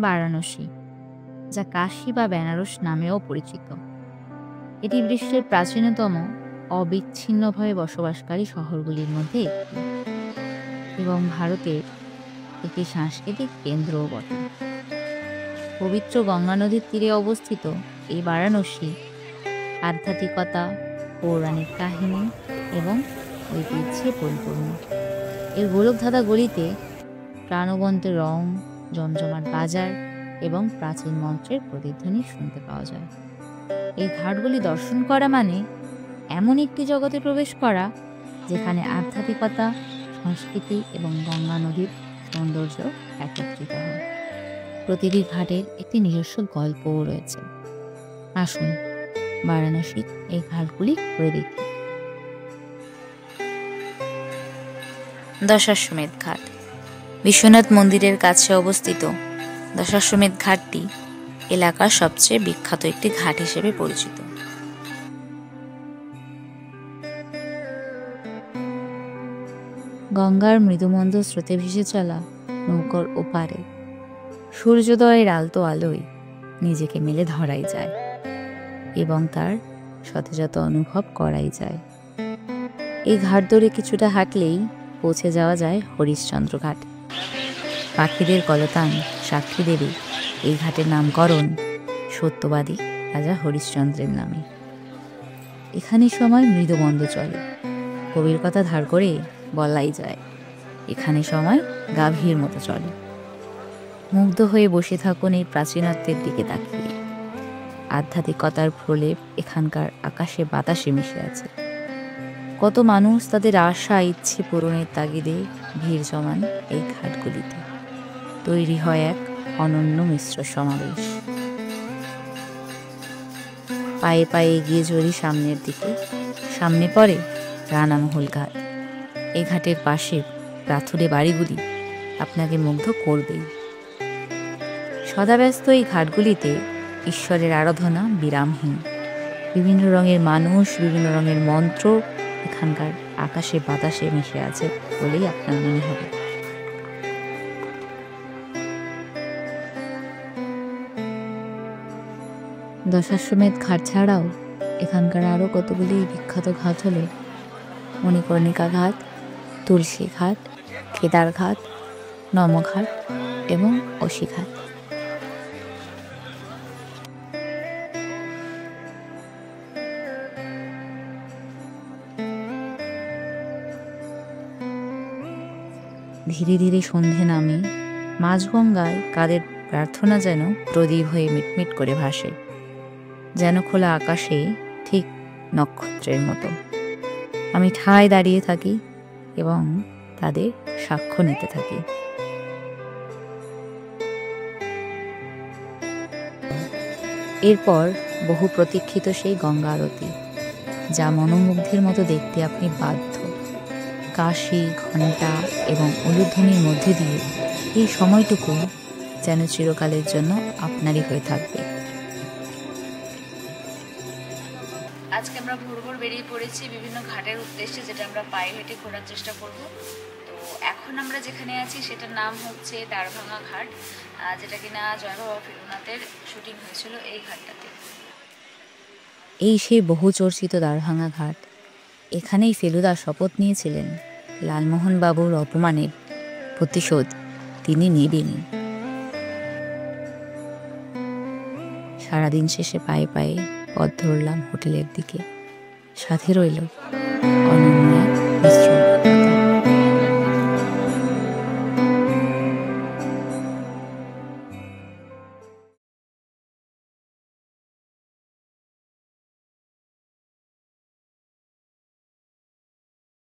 বারাণসী, যা কাশী বা বেনারস নামেও পরিচিত। এটি বিশ্বের প্রাচীনতম অবিচ্ছিন্নভাবে বসবাসকারী শহরগুলির মধ্যে একটি এবং ভারতের একটি সাংস্কৃতিক কেন্দ্রও বটে। পবিত্র গঙ্গা নদীর তীরে অবস্থিত এই বারাণসী আধ্যাত্মিকতা, পৌরাণিক কাহিনী এবং ঐতিহ্যে পরিপূর্ণ। এর গোলকধাঁধা গলিতে প্রাণবন্ত রং, জমজমাট বাজার এবং প্রাচীন মন্ত্রের প্রতিধ্বনি শুনতে পাওয়া যায়। এই ঘাটগুলি দর্শন করা মানে এমন একটি জগতে প্রবেশ করা যেখানে আধ্যাত্মিকতা, সংস্কৃতি এবং গঙ্গা নদীর সৌন্দর্য একত্রিত হয়। প্রতিটি ঘাটের একটি নিজস্ব গল্পও রয়েছে। আসুন বারাণসীর এই ঘাটগুলি ঘুরে দেখি। দশাশ্বমেধ ঘাট। বিশ্বনাথ মন্দিরের কাছে অবস্থিত দশাশ্বমেধ ঘাটটি এলাকার সবচেয়ে বিখ্যাত একটি ঘাট হিসেবে পরিচিত। গঙ্গার মৃদুমন্দ স্রোতে ভেসে চলা নৌকার ওপারে সূর্যোদয়ের আলতো আলোয় নিজেকে মেলে ধরাই যায় এবং তার সতেজতা অনুভব করাই যায়। এই ঘাট ধরে কিছুটা হাঁটলেই পৌঁছে যাওয়া যায় হরিশ্চন্দ্র ঘাট। পাখিদের কলতান সাক্ষী দেবে এই ঘাটের নামকরণ সত্যবাদী রাজা হরিশ্চন্দ্রের নামে। এখানে সময় মৃদুমন্দ চলে। কবির কথা ধার করে বলাই যায় এখানে সময় গাভীর মতো চলে। মুগ্ধ হয়ে বসে থাকুন এই প্রাচীনত্বের দিকে তাকিয়ে। আধ্যাত্মিকতার প্রলেপ এখানকার আকাশে বাতাসে মিশে আছে। কত মানুষ তাদের আশা ইচ্ছে পূরণের তাগিদে ভিড় জমান এই ঘাটগুলিতে। তৈরি হয় এক অনন্য মিশ্র সমাবেশ। পায়ে পায়ে এগিয়ে চলি সামনের দিকে। সামনে পড়ে রানামহল ঘাট। এই ঘাটের পাশে পাথুরে বাড়িগুলি আপনাকে মুগ্ধ করবেই। সদাব্যস্ত এই ঘাটগুলিতে ঈশ্বরের আরাধনা বিরামহীন। বিভিন্ন রঙের মানুষ, বিভিন্ন রঙের মন্ত্র এখানকার আকাশে বাতাসে মিশে আছে বলেই আপনার মনে হবে। দশাশ্বমেধ ঘাট ছাড়াও এখানকার আরও কতগুলি বিখ্যাত ঘাট হলো মণিকর্ণিকা ঘাট, তুলসী ঘাট, কেদার ঘাট, নমঘাট এবং অসি ঘাট। ধীরে ধীরে সন্ধে নামে। মাঝগঙ্গায় কাদের প্রার্থনা যেন প্রদীপ হয়ে মিটমিট করে ভাসে, যেন খোলা আকাশে ঠিক নক্ষত্রের মতো। আমি ঠায় দাঁড়িয়ে থাকি এবং তাদের সাক্ষ্য নিতে থাকি। এরপর বহু প্রতীক্ষিত সেই গঙ্গা আরতি, যা মনোমুগ্ধের মতো দেখতে আপনি বাধ্য। কাশি, ঘণ্টা এবং উলুধ্বনির মধ্যে দিয়ে এই সময়টুকু যেন চিরকালের জন্য আপনারই হয়ে থাকবে। আজকে আমরা ভোর ভোর বেরিয়ে পড়েছি বিভিন্ন ঘাটের উদ্দেশ্যে, যেটা আমরা পায়ে হেঁটে ঘোরার চেষ্টা করব। তো এখন আমরা যেখানে আছি সেটার নাম হচ্ছে দ্বারভাঙা ঘাট, যেটা কিনা জয়বাবা ফেলুনাথের শুটিং হয়েছিল এই ঘাটটাতে। এই সেই বহু চর্চিত দ্বারভাঙা ঘাট। এখানেই ফেলুদা শপথ নিয়েছিলেন লালমোহন বাবুর অপমানের প্রতিশোধ তিনি নেবেনই। সারাদিন শেষে পায়ে পায়ে পথ ধরলাম হোটেলের দিকে। সাথে রইল অনন্য